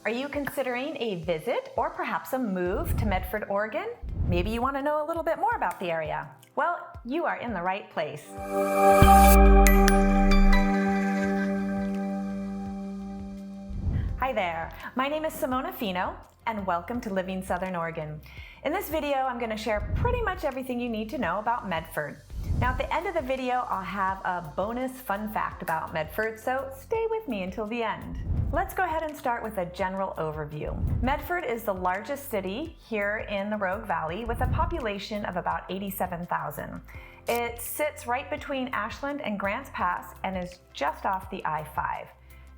Are you considering a visit or perhaps a move to Medford, Oregon? Maybe you want to know a little bit more about the area. Well, you are in the right place. Hi there, my name is Simona Fino and welcome to Living Southern Oregon. In this video, I'm going to share pretty much everything you need to know about Medford. Now at the end of the video, I'll have a bonus fun fact about Medford, so stay with me until the end. Let's go ahead and start with a general overview. Medford is the largest city here in the Rogue Valley with a population of about 87,000. It sits right between Ashland and Grants Pass and is just off the I-5.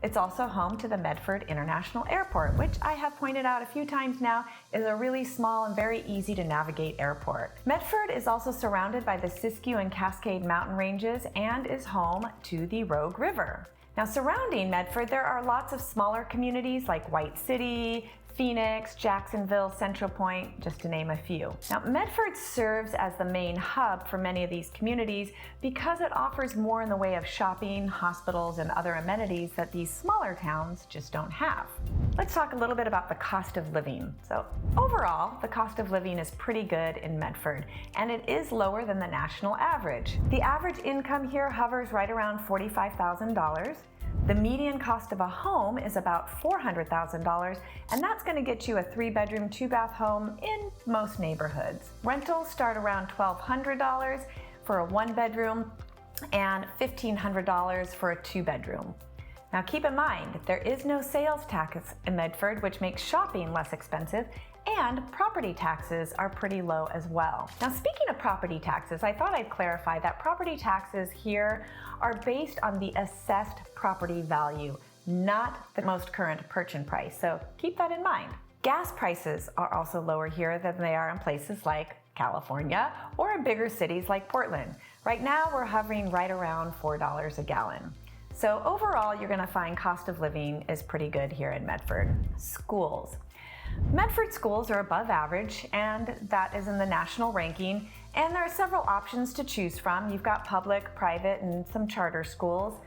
It's also home to the Medford International Airport, which I have pointed out a few times now is a really small and very easy to navigate airport. Medford is also surrounded by the Siskiyou and Cascade mountain ranges and is home to the Rogue River. Now surrounding Medford, there are lots of smaller communities like White City, Phoenix, Jacksonville, Central Point, just to name a few. Now, Medford serves as the main hub for many of these communities because it offers more in the way of shopping, hospitals, and other amenities that these smaller towns just don't have. Let's talk a little bit about the cost of living. So overall, the cost of living is pretty good in Medford, and it is lower than the national average. The average income here hovers right around $45,000. The median cost of a home is about $400,000, and that's going to get you a 3-bedroom, 2-bath home in most neighborhoods. Rentals start around $1,200 for a 1-bedroom and $1,500 for a 2-bedroom. Now keep in mind, there is no sales tax in Medford, which makes shopping less expensive, and property taxes are pretty low as well. Now speaking of property taxes, I thought I'd clarify that property taxes here are based on the assessed property value, not the most current purchase price, so keep that in mind. Gas prices are also lower here than they are in places like California or in bigger cities like Portland. Right now we're hovering right around $4 a gallon. So overall, you're going to find cost of living is pretty good here in Medford. Schools. Medford schools are above average, and that is in the national ranking, and there are several options to choose from. You've got public, private, and some charter schools.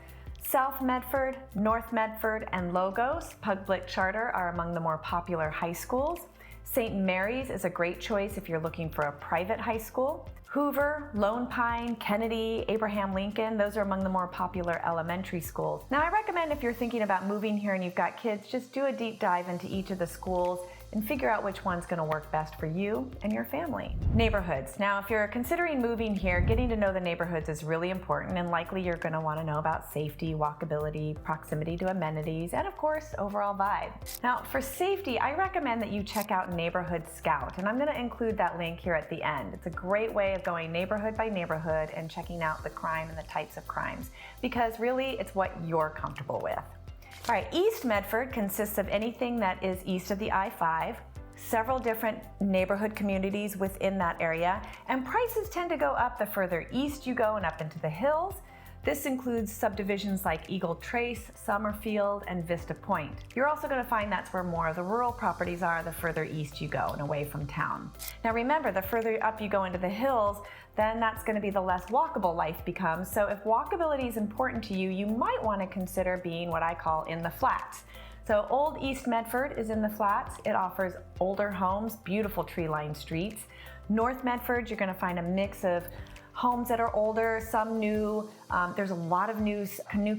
South Medford, North Medford, and Logos, public charter, are among the more popular high schools. St. Mary's is a great choice if you're looking for a private high school. Hoover, Lone Pine, Kennedy, Abraham Lincoln, those are among the more popular elementary schools. Now I recommend if you're thinking about moving here and you've got kids, just do a deep dive into each of the schools and figure out which one's going to work best for you and your family. Neighborhoods. Now if you're considering moving here, getting to know the neighborhoods is really important, and likely you're going to want to know about safety, walkability, proximity to amenities, and of course overall vibe. Now for safety, I recommend that you check out Neighborhood Scout, and I'm going to include that link here at the end. It's a great way of going neighborhood by neighborhood and checking out the crime and the types of crimes, because really it's what you're comfortable with. All right, East Medford consists of anything that is east of the I-5, several different neighborhood communities within that area, and prices tend to go up the further east you go and up into the hills. This includes subdivisions like Eagle Trace, Summerfield, and Vista Point. You're also going to find that's where more of the rural properties are the further east you go and away from town. Now remember, the further up you go into the hills, then that's going to be the less walkable life becomes. So if walkability is important to you, you might want to consider being what I call in the flats. So Old East Medford is in the flats. It offers older homes, beautiful tree-lined streets. North Medford, you're going to find a mix of homes that are older, some new. There's a lot of new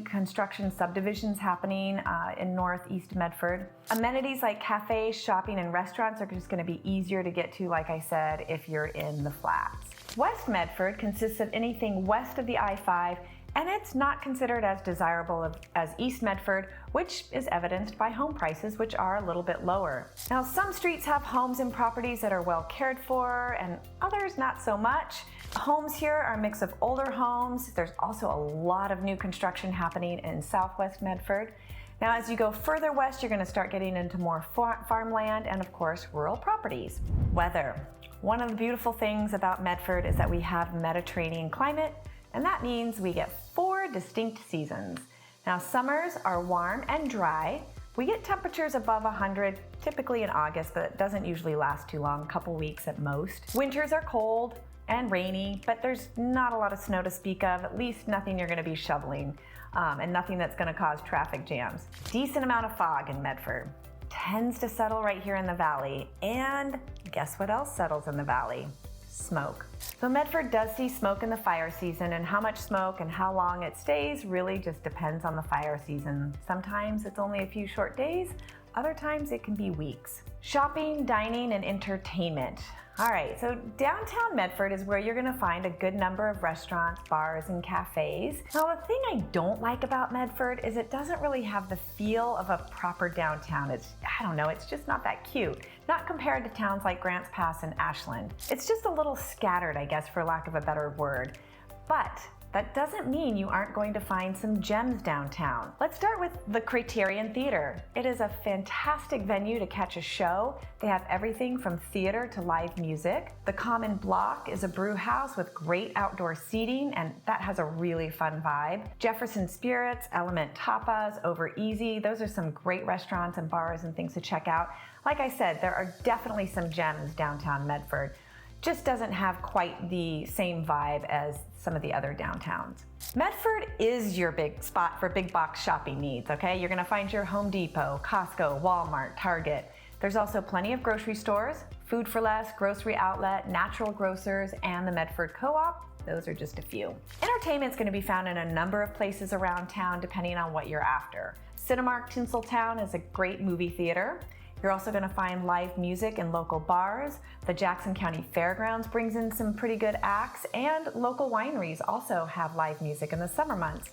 construction subdivisions happening in Northeast Medford. Amenities like cafes, shopping, and restaurants are just going to be easier to get to, like I said, if you're in the flats. West Medford consists of anything west of the I-5, and it's not considered as desirable as East Medford, which is evidenced by home prices, which are a little bit lower. Now, some streets have homes and properties that are well cared for, and others not so much. Homes here are a mix of older homes. There's also a lot of new construction happening in Southwest Medford. Now, as you go further west, you're going to start getting into more farmland and, of course, rural properties. Weather. One of the beautiful things about Medford is that we have Mediterranean climate, and that means we get 4 distinct seasons. Now, summers are warm and dry. We get temperatures above 100, typically in August, but it doesn't usually last too long, a couple weeks at most. Winters are cold and rainy, but there's not a lot of snow to speak of, at least nothing you're going to be shoveling, and nothing that's going to cause traffic jams. Decent amount of fog in Medford. tends to settle right here in the valley. And guess what else settles in the valley? Smoke. So Medford does see smoke in the fire season, and how much smoke and how long it stays really just depends on the fire season. Sometimes it's only a few short days, other times it can be weeks. Shopping, dining, and entertainment. All right, so downtown Medford is where you're gonna find a good number of restaurants, bars, and cafes. Now, the thing I don't like about Medford is it doesn't really have the feel of a proper downtown. I don't know, it's just not that cute. Not compared to towns like Grants Pass and Ashland. It's just a little scattered, I guess, for lack of a better word. But that doesn't mean you aren't going to find some gems downtown. Let's start with the Criterion Theater. It is a fantastic venue to catch a show. They have everything from theater to live music. The Common Block is a brew house with great outdoor seating, and that has a really fun vibe. Jefferson Spirits, Element Tapas, Over Easy, those are some great restaurants and bars and things to check out. Like I said, there are definitely some gems downtown Medford. Just doesn't have quite the same vibe as some of the other downtowns. Medford is your big spot for big box shopping needs, okay? You're gonna find your Home Depot, Costco, Walmart, Target. There's also plenty of grocery stores, Food for Less, Grocery Outlet, Natural Grocers, and the Medford Co-op. Those are just a few. Entertainment's gonna be found in a number of places around town depending on what you're after. Cinemark Tinseltown is a great movie theater. You're also gonna find live music in local bars. The Jackson County Fairgrounds brings in some pretty good acts, and local wineries also have live music in the summer months.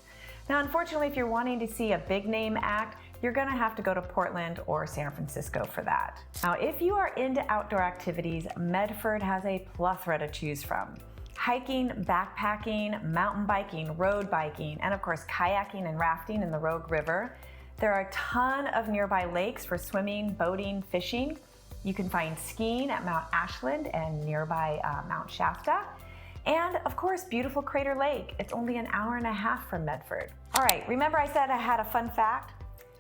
Now, unfortunately, if you're wanting to see a big name act, you're gonna have to go to Portland or San Francisco for that. Now, if you are into outdoor activities, Medford has a plethora to choose from. Hiking, backpacking, mountain biking, road biking, and of course, kayaking and rafting in the Rogue River. There are a ton of nearby lakes for swimming, boating, fishing. You can find skiing at Mount Ashland and nearby Mount Shasta. And of course, beautiful Crater Lake. It's only an hour and a half from Medford. All right, remember I said I had a fun fact?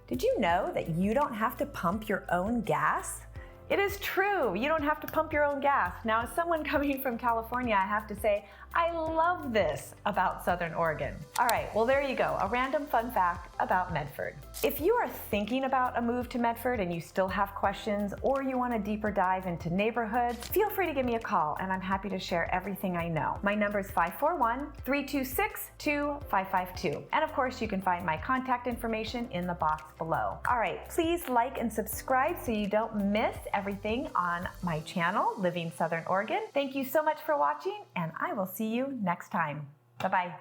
Did you know that you don't have to pump your own gas? It is true, you don't have to pump your own gas. Now, as someone coming from California, I have to say, I love this about Southern Oregon. All right, well, there you go, a random fun fact about Medford. If you are thinking about a move to Medford and you still have questions, or you want a deeper dive into neighborhoods, feel free to give me a call and I'm happy to share everything I know. My number is 541-326-2552. And of course, you can find my contact information in the box below. All right, please like and subscribe so you don't miss everything on my channel, Living Southern Oregon. Thank you so much for watching, and I will see you next time. Bye-bye.